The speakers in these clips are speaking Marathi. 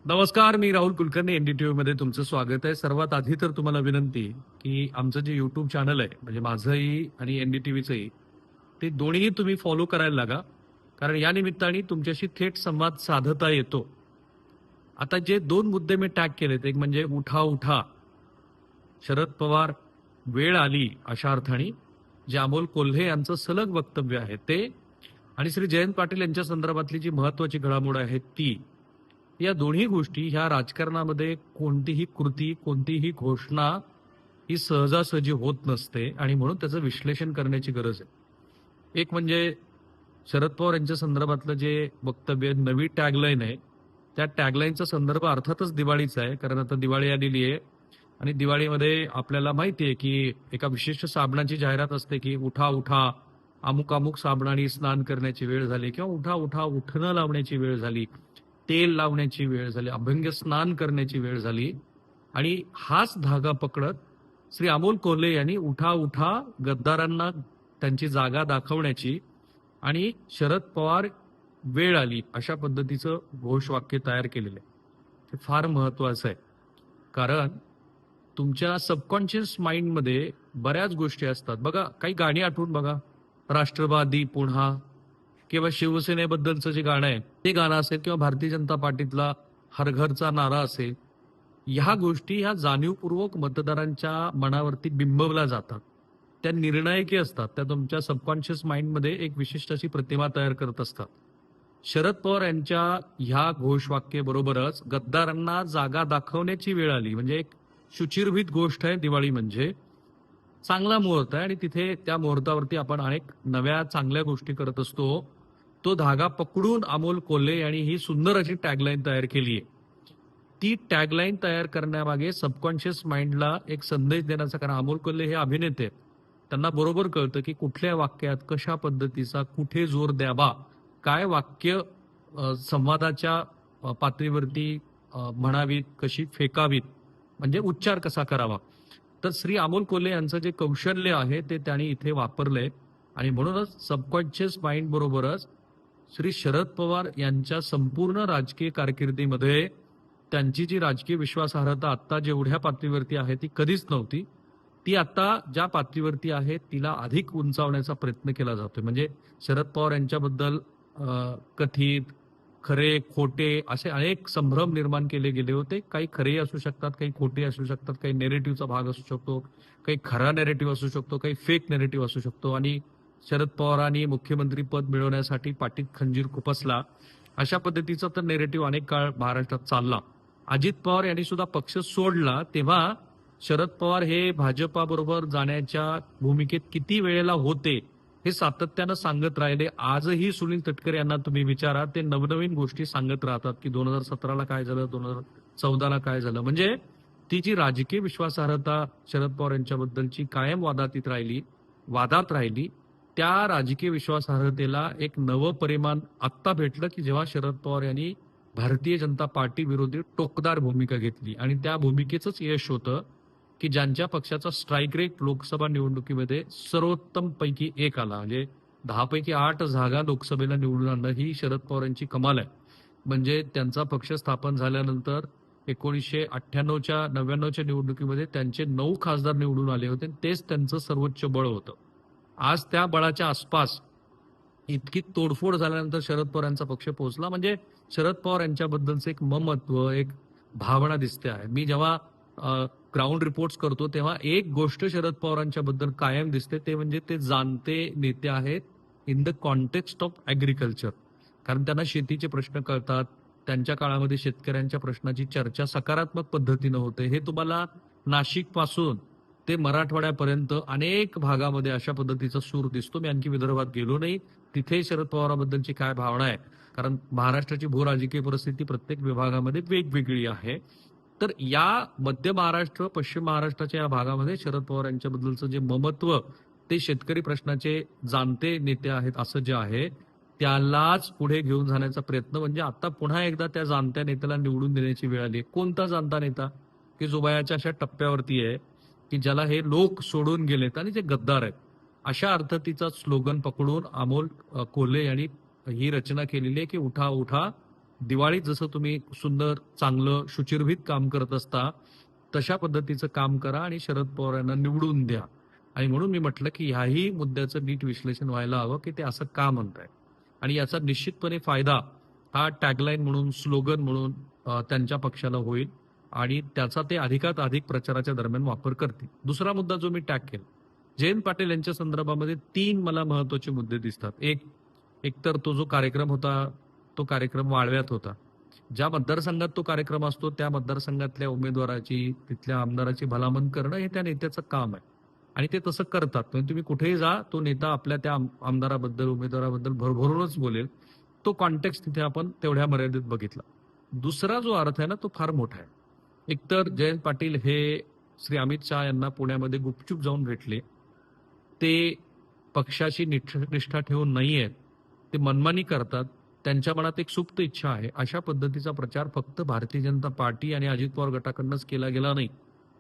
नमस्कार, मी राहुल कुलकर्णी. एनडीटीव्ही मध्ये तुमचं स्वागत आहे. सर्वात आधी तर तुम्हाला विनंती की आमचं जे युट्यूब चॅनल आहे म्हणजे माझंही आणि एनडीटीव्हीचंही, ते दोन्ही तुम्ही फॉलो करायला लागा. कारण या निमित्ताने तुमच्याशी थेट संवाद साधता येतो. आता जे दोन मुद्दे मी टॅग केलेत, एक म्हणजे उठा उठा शरद पवार, वेळ आली अशा अर्थाने जे अमोल कोल्हे यांचं सलग वक्तव्य आहे ते, आणि श्री जयंत पाटील यांच्या संदर्भातली जी महत्वाची घडामोड आहे ती. या दोन्ही गोष्टी ह्या राजकारणामध्ये कोणतीही कृती, कोणतीही घोषणा ही सहजासहजी होत नसते आणि म्हणून त्याचं विश्लेषण करण्याची गरज आहे. एक म्हणजे शरद पवार यांच्या संदर्भातलं जे वक्तव्य, नवी टॅगलाईन आहे, त्या टॅगलाईनचा संदर्भ अर्थातच दिवाळीचा आहे. कारण आता दिवाळी आलेली आहे आणि दिवाळीमध्ये आपल्याला माहिती आहे की एका विशिष्ट साबणाची जाहिरात असते की उठा उठा, अमुक अमुक साबणाने स्नान करण्याची वेळ झाली, किंवा उठा उठा उठणं लावण्याची वेळ झाली, तेल लावण्याची वेळ झाली, अभंग स्नान करण्याची वेळ झाली. आणि हाच धागा पकडत श्री अमोल कोल्हे यांनी उठा उठा गद्दारांना त्यांची जागा दाखवण्याची आणि शरद पवार वेळ आली अशा पद्धतीचं घोषवाक्य तयार केलेलं आहे. ते फार महत्वाचं आहे. कारण तुमच्या सबकॉन्शियस माइंडमध्ये बऱ्याच गोष्टी असतात. बघा, काही गाणी आठवून बघा. राष्ट्रवादी पुन्हा, किंवा शिवसेनेबद्दलचं जे गाणं आहे ते गाणं असेल, किंवा भारतीय जनता पार्टीतला हर घरचा नारा असेल. ह्या गोष्टी ह्या जाणीवपूर्वक मतदारांच्या मनावरती बिंबवल्या जातात. त्या निर्णायकी असतात. त्या तुमच्या सबकॉन्शियस माइंडमध्ये एक विशिष्ट अशी प्रतिमा तयार करत असतात. शरद पवार यांच्या ह्या घोषवाक्य बरोबरच गद्दारांना जागा दाखवण्याची वेळ आली म्हणजे एक शुचिर्भूत गोष्ट आहे. दिवाळी म्हणजे चांगला मुहूर्त आहे आणि तिथे त्या मुहूर्तावरती आपण अनेक नव्या चांगल्या गोष्टी करत असतो. तो धागा पकडून अमोल कोल्हे यांनी ही सुंदर अशी टॅगलाईन तयार केली आहे. ती टॅगलाईन तयार करण्यामागे सबकॉन्शियस माइंडला एक संदेश देण्याचा, कारण अमोल कोल्हे हे अभिनेते आहेत, त्यांना बरोबर कळतं की कुठल्या वाक्यात कशा पद्धतीचा कुठे जोर द्यावा, काय वाक्य संवादाच्या पातळीवरती म्हणावीत, कशी फेकावीत, म्हणजे उच्चार कसा करावा. तर श्री अमोल कोल्हे यांचं जे कौशल्य आहे ते त्यांनी इथे वापरलंय. आणि म्हणूनच सबकॉन्शियस माइंड बरोबरच श्री शरद पवार यांच्या संपूर्ण राजकीय कारकिर्दीमध्ये त्यांची जी राजकीय विश्वासार्हता आता जेवढ्या पातळीवरती आहे ती कधीच नव्हती. ती आता ज्या पातळीवरती आहे तिला अधिक उंचावण्याचा प्रयत्न केला जातोय. म्हणजे शरद पवार यांच्याबद्दल कथित, खरे, खोटे असे अनेक संभ्रम निर्माण केले गेले होते. काही खरे असू शकतात, काही खोटे असू शकतात, काही नेरेटिव्हचा भाग असू शकतो, काही खरा नेरेटिव्ह असू शकतो, काही फेक नेरेटिव्ह असू शकतो. आणि शरद पवारांनी मुख्यमंत्री पद मिळवण्यासाठी पाठीत खंजीर खुपसला अशा पद्धतीचा तर नेरेटिव्ह अनेक काळ महाराष्ट्रात चालला. अजित पवार यांनी सुद्धा पक्ष सोडला तेव्हा शरद पवार हे भाजपा बरोबर जाण्याच्या भूमिकेत किती वेळेला होते हे सातत्यानं सांगत राहिले. आजही सुनील तटकरे यांना तुम्ही विचारा, ते नवनवीन गोष्टी सांगत राहतात की 2017ला काय झालं, 2014ला काय झालं. म्हणजे ती जी राजकीय विश्वासार्हता शरद पवार यांच्याबद्दलची कायम वादात राहिली, त्या राजकीय विश्वासार्हतेला एक नवं परिमाण आत्ता भेटलं की जेव्हा शरद पवार यांनी भारतीय जनता पार्टी विरोधी टोकदार भूमिका घेतली. आणि त्या भूमिकेचंच यश होतं की ज्यांच्या पक्षाचा स्ट्राईक रेट लोकसभा निवडणुकीमध्ये सर्वोत्तम पैकी एक आला. म्हणजे 10 पैकी 8 जागा लोकसभेला निवडून आणणं ही शरद पवारांची कमाल आहे. म्हणजे त्यांचा पक्ष स्थापन झाल्यानंतर 1998च्या 99च्या निवडणुकीमध्ये त्यांचे 9 खासदार निवडून आले होते. तेच त्यांचं सर्वोच्च बळ होतं. आज त्या बळाच्या आसपास इतकी तोडफोड झाल्यानंतर शरद पवार यांचा पक्ष पोहोचला. म्हणजे शरद पवार यांच्याबद्दलचं एक ममत्व, एक भावना दिसते आहे. मी जेव्हा ग्राउंड रिपोर्ट्स करतो तेव्हा एक गोष्ट शरद पवारांच्या बद्दल कायम दिसते, ते म्हणजे ते जाणते नेते आहेत in the context of agriculture. कारण त्यांना शेतीचे प्रश्न कळतात. त्यांच्या काळामध्ये शेतकऱ्यांच्या प्रश्नाची चर्चा सकारात्मक पद्धतीनं होते. हे तुम्हाला नाशिक पासून ते मराठवाड्यापर्यंत अनेक भागामध्ये अशा पद्धतीचा सूर दिसतो. मी आणखी विदर्भात गेलो नाही, तिथे शरद पवारांबद्दलची काय भावना आहे, कारण महाराष्ट्राची भूराजकीय परिस्थिती प्रत्येक विभागामध्ये वेगवेगळी आहे. तर या मध्य महाराष्ट्र, पश्चिम महाराष्ट्राच्या या भागामध्ये शरद पवार यांच्याबद्दलचं जे ममत्व, ते शेतकरी प्रश्नाचे जाणते नेते आहेत असं जे आहे त्यालाच पुढे घेऊन जाण्याचा प्रयत्न. म्हणजे आता पुन्हा एकदा त्या जाणत्या नेत्याला निवडून देण्याची वेळ आली. कोणता जाणता नेता की जो वयाच्या अशा टप्प्यावरती आहे की ज्याला हे लोक सोडून गेलेत आणि जे गद्दार आहेत, अशा अर्थातीचा स्लोगन पकडून अमोल कोल्हे यांनी ही रचना केलेली आहे की उठा उठा दिवाळीत जसं तुम्ही सुंदर, चांगलं, शुचिर्भूत काम करत असता, तशा पद्धतीचं काम करा आणि शरद पवार यांना निवडून द्या. आणि म्हणून मी म्हटलं की ह्याही मुद्द्याचं नीट विश्लेषण व्हायला हवं की ते असं का म्हणताय. आणि याचा निश्चितपणे फायदा हा टॅगलाईन म्हणून, स्लोगन म्हणून त्यांच्या पक्षाला होईल आणि त्याचा ते अधिक प्रचाराच्या दरम्यान वापर करतील. दुसरा मुद्दा जो मी टॅग केला, जयंत पाटील यांच्या संदर्भामध्ये 3 मला महत्वाचे मुद्दे दिसतात. एकतर तो जो कार्यक्रम होता, तो कार्यक्रम वाळव्यात होता. ज्या मतदारसंघात तो कार्यक्रम असतो त्या मतदारसंघातल्या उमेदवाराची, तिथल्या आमदाराची भलामण करणं हे त्या नेत्याचं काम आहे. आणि ते तसं करतात. म्हणजे तुम्ही कुठेही जा, तो नेता आपल्या त्या आमदाराबद्दल, उमेदवाराबद्दल भरभरूनच बोलेल. तो कॉन्टेक्स्ट तिथे आपण तेवढ्या मर्यादित बघितला. दुसरा जो अर्थ आहे ना, तो फार मोठा आहे. एकतर जयंत पाटील हे श्री अमित शहा यांना पुण्यामध्ये गुपचूप जाऊन भेटले. ते पक्षाची निष्ठा ठेवून नाहीयेत, ते मनमानी करतात. त्यांच्या मनात एक सुप्त इच्छा आहे. अशा पद्धतीचा प्रचार फक्त भारतीय जनता पार्टी आणि अजित पवार गटाकडूनच केला गेला नाही.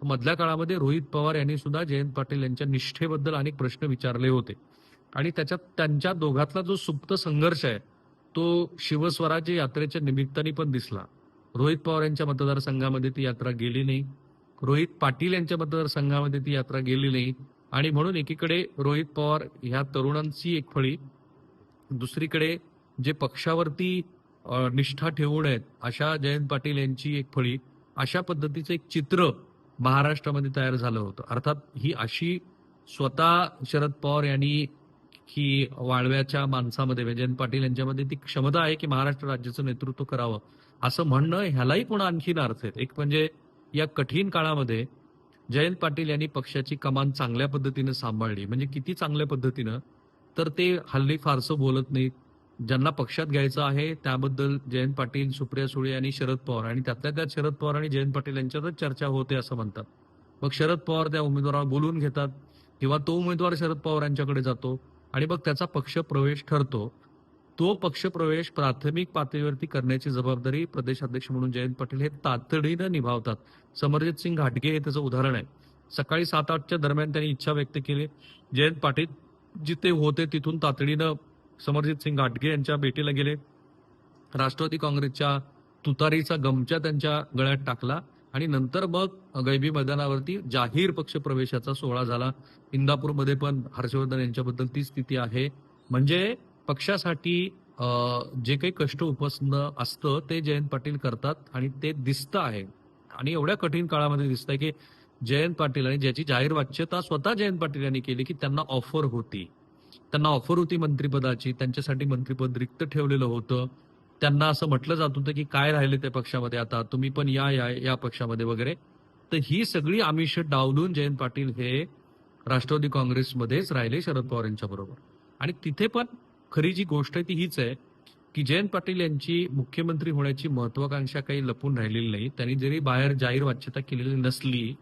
मधल्या काळामध्ये रोहित पवार यांनी सुद्धा जयंत पाटील यांच्या निष्ठेबद्दल अनेक प्रश्न विचारले होते. आणि त्याच्यात त्यांच्या दोघातला जो सुप्त संघर्ष आहे तो शिवस्वराज्य यात्रेच्या निमित्ताने पण दिसला. रोहित पवार यांच्या मतदारसंघामध्ये ती यात्रा गेली नाही, रोहित पाटील यांच्या मतदारसंघामध्ये ती यात्रा गेली नाही. आणि म्हणून एकीकडे रोहित पवार ह्या तरुणांची एक फळी, दुसरीकडे जे पक्षावरती निष्ठा ठेवून आहेत अशा जयंत पाटील यांची एक फळी, अशा पद्धतीचं एक चित्र महाराष्ट्रामध्ये तयार झालं होतं. अर्थात ही अशी स्वतः शरद पवार यांनी ही वाळव्याच्या माणसामध्ये म्हणजे जयंत पाटील यांच्यामध्ये ती क्षमता आहे की महाराष्ट्र राज्याचं नेतृत्व करावं असं म्हणणं, ह्यालाही पुन्हा आणखीन अर्थ आहेत. एक म्हणजे या कठीण काळामध्ये जयंत पाटील यांनी पक्षाची कमान चांगल्या पद्धतीनं सांभाळली. म्हणजे किती चांगल्या पद्धतीनं, तर ते हल्ली फारसं बोलत नाहीत. ज्यांना पक्षात घ्यायचं आहे त्याबद्दल जयंत पाटील, सुप्रिया सुळे आणि शरद पवार, आणि त्यातल्या त्यात शरद पवार आणि जयंत पाटील यांच्यातच चर्चा होते असं म्हणतात. मग शरद पवार त्या उमेदवाराला बोलून घेतात किंवा तो उमेदवार शरद पवार यांच्याकडे जातो आणि मग त्याचा पक्ष प्रवेश ठरतो. तो पक्ष प्रवेश प्राथमिक पातळीवरती करण्याची जबाबदारी प्रदेशाध्यक्ष म्हणून जयंत पाटील हे तातडीनं निभावतात. समरजित सिंग घाटगे हे त्याचं उदाहरण आहे. सकाळी 7-8च्या दरम्यान त्यांनी इच्छा व्यक्त केली. जयंत पाटील जिथे होते तिथून तातडीनं समरजित सिंग घाटगे यांच्या भेटीला गेले. राष्ट्रवादी काँग्रेसच्या तुतारीचा गमचा त्यांच्या गळ्यात टाकला आणि नंतर मग गैबी मैदानावरती जाहीर पक्ष प्रवेशाचा सोहळा झाला. इंदापूरमध्ये पण हर्षवर्धन यांच्याबद्दल ती स्थिती आहे. म्हणजे पक्षासाठी जे काही कष्ट उपसणं असतं ते जयंत पाटील करतात आणि ते दिसतं आहे. आणि एवढ्या कठीण काळामध्ये दिसतंय की जयंत पाटील, आणि ज्याची जाहीर वाच्यता स्वतः जयंत पाटील यांनी केली, की त्यांना ऑफर होती मंत्रिपदाची, त्यांच्यासाठी मंत्रिपद रिक्त ठेवलेलं होतं. त्यांना असं म्हटलं जात होतं की काय राहिले त्या पक्षामध्ये, आता तुम्ही पण या पक्षामध्ये वगैरे. तर ही सगळी आमिष डावलून जयंत पाटील हे राष्ट्रवादी काँग्रेसमध्येच राहिले शरद पवार यांच्या बरोबर. आणि तिथे पण खरी जी गोष्ट आहे ती हीच आहे की जयंत पाटील यांची मुख्यमंत्री होण्याची महत्वाकांक्षा काही लपून राहिलेली नाही. त्यांनी जरी बाहेर जाहीर वाच्यता केलेली नसली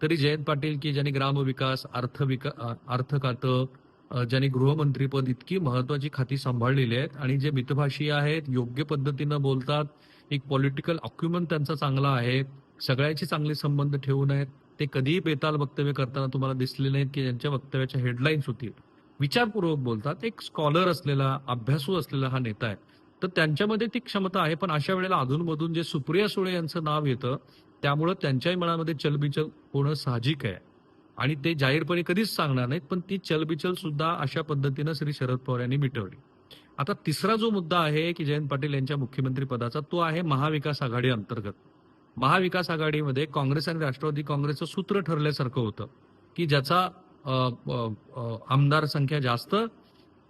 तरी जयंत पाटील की ज्यांनी ग्रामविकास, अर्थ खातं, ज्यांनी गृहमंत्रीपद, इतकी महत्वाची खाती सांभाळलेली आहेत आणि जे मितभाषी आहेत, योग्य पद्धतीनं बोलतात, एक पॉलिटिकल अक्युमेंट त्यांचा चांगला आहे, सगळ्याची चांगले संबंध ठेवून आहेत, ते कधीही बेताल वक्तव्य करताना तुम्हाला दिसले नाहीत की ज्यांच्या वक्तव्याच्या हेडलाईन्स होतील. विचारपूर्वक बोलतात. एक स्कॉलर असलेला, अभ्यासू असलेला हा नेता आहे. तर त्यांच्यामध्ये ती क्षमता आहे. पण अशा वेळेला अधूनमधून जे सुप्रिया सुळे यांचं नाव येतं त्यामुळं त्यांच्याही मनामध्ये चलबिचल होणं साहजिक आहे. आणि ते जाहीरपणे कधीच सांगणार नाहीत, पण ती चलबिचल सुद्धा अशा पद्धतीनं श्री शरद पवार यांनी मिटवली. आता तिसरा जो मुद्दा आहे की जयंत पाटील यांच्या मुख्यमंत्री पदाचा, तो आहे महाविकास आघाडी अंतर्गत. महाविकास आघाडीमध्ये काँग्रेस आणि राष्ट्रवादी काँग्रेसचं सूत्र ठरल्यासारखं होतं की ज्याचा आमदार संख्या जास्त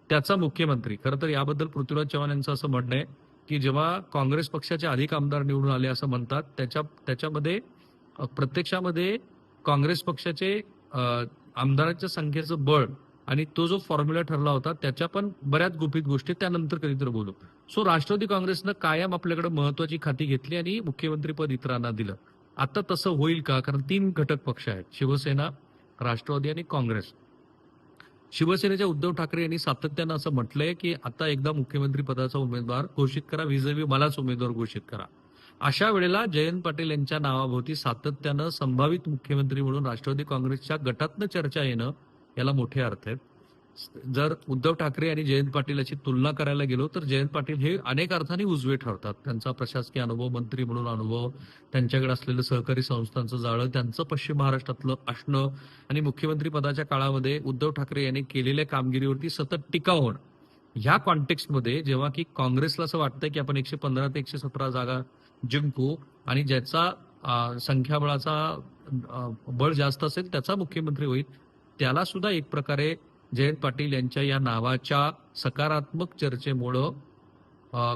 त्याचा मुख्यमंत्री. खरं तर याबद्दल पृथ्वीराज चव्हाण यांचं असं म्हणणं आहे की जेव्हा काँग्रेस पक्षाचे अधिक आमदार निवडून आले असं म्हणतात, त्याच्यामध्ये प्रत्यक्षामध्ये काँग्रेस पक्षाचे आमदारांच्या संख्येचं बळ आणि तो जो फॉर्म्युला ठरला होता त्याच्या पण बऱ्याच गुपित गोष्टी त्यानंतर कधीतरी बोलू. सो राष्ट्रवादी काँग्रेसनं कायम आपल्याकडे महत्वाची खाती घेतली आणि मुख्यमंत्रीपद इतरांना दिलं. आता तसं होईल का? कारण 3 घटक पक्ष आहेत, शिवसेना, राष्ट्रवादी आणि काँग्रेस. शिवसेनेच्या उद्धव ठाकरे यांनी सातत्यानं असं म्हटलंय की आता एकदा मुख्यमंत्री पदाचा उमेदवार घोषित करा, विजयी मलाच उमेदवार घोषित करा. अशा वेळेला जयंत पाटील यांच्या नावाभोवती सातत्यानं संभावित मुख्यमंत्री म्हणून राष्ट्रवादी काँग्रेसच्या गटातनं चर्चा येणं याला मोठे अर्थ आहेत. जर उद्धव ठाकरे आणि जयंत पाटील याची तुलना करायला गेलो तर जयंत पाटील हे अनेक अर्थाने उजवे ठरतात. त्यांचा प्रशासकीय अनुभव, मंत्री म्हणून अनुभव, त्यांच्याकडे असलेलं सहकारी संस्थांचं जाळं, त्यांचं पश्चिम महाराष्ट्रातलं असणं आणि मुख्यमंत्री पदाच्या काळामध्ये उद्धव ठाकरे यांनी केलेल्या कामगिरीवरती सतत टीका होणं. ह्या कॉन्टेक्स्टमध्ये जेव्हा की काँग्रेसला असं वाटतंय की आपण 115 ते 117 जागा जिंकू आणि ज्याचा संख्याबळाचा बळ जास्त असेल त्याचा मुख्यमंत्री होईल, त्याला सुद्धा एक प्रकारे जयंत पाटील यांच्या या नावाच्या सकारात्मक चर्चेमुळं अ,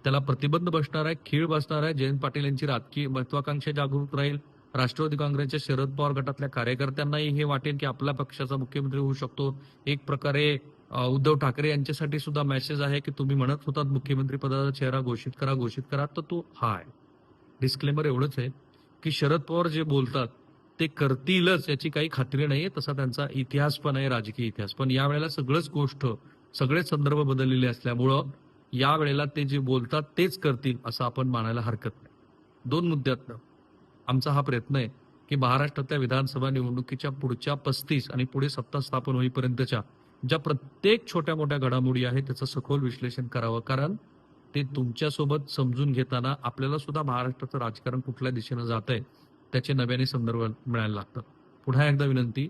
त्याला प्रतिबंध बसणार आहे, खीळ बसणार आहे. जयंत पाटील यांची राजकीय महत्वाकांक्षा जागृत राहील. राष्ट्रवादी काँग्रेसच्या शरद पवार गटातल्या कार्यकर्त्यांनाही हे वाटेल की आपल्या पक्षाचा मुख्यमंत्री होऊ शकतो. एक प्रकारे उद्धव ठाकरे यांच्यासाठी सुद्धा मेसेज आहे की तुम्ही म्हणत होतात मुख्यमंत्री पदाचा चेहरा घोषित करा, तर तो हा आहे. डिस्क्लेमर एवढंच आहे की शरद पवार जे बोलतात ते करतीलच याची काही खात्री नाहीये. तसा त्यांचा इतिहास पण आहे, राजकीय इतिहास. पण यावेळेला सगळेच संदर्भ बदललेले असल्यामुळं यावेळेला ते जे बोलतात तेच करतील असं आपण मानायला हरकत नाही. 2 मुद्द्यातनं आमचा हा प्रयत्न आहे की महाराष्ट्रातल्या विधानसभा निवडणुकीच्या पुढच्या 35 आणि पुढे सत्ता स्थापन होईपर्यंतच्या ज्या प्रत्येक छोट्या मोठ्या घडामोडी आहेत त्याचं सखोल विश्लेषण करावं. कारण ते तुमच्यासोबत समजून घेताना आपल्याला सुद्धा महाराष्ट्राचं राजकारण कुठल्या दिशेनं जात आहे त्याचे नव्याने संदर्भ मिळायला लागतात. पुन्हा एकदा विनंती,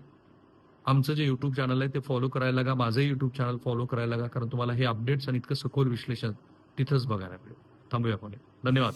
आमचं जे युट्यूब चॅनल आहे ते फॉलो करायला लागा, माझंही युट्यूब चॅनल फॉलो करायला लागा, कारण तुम्हाला हे अपडेट्स आणि इतकं सखोल विश्लेषण तिथंच बघायला मिळेल. थांबूया आपण. धन्यवाद.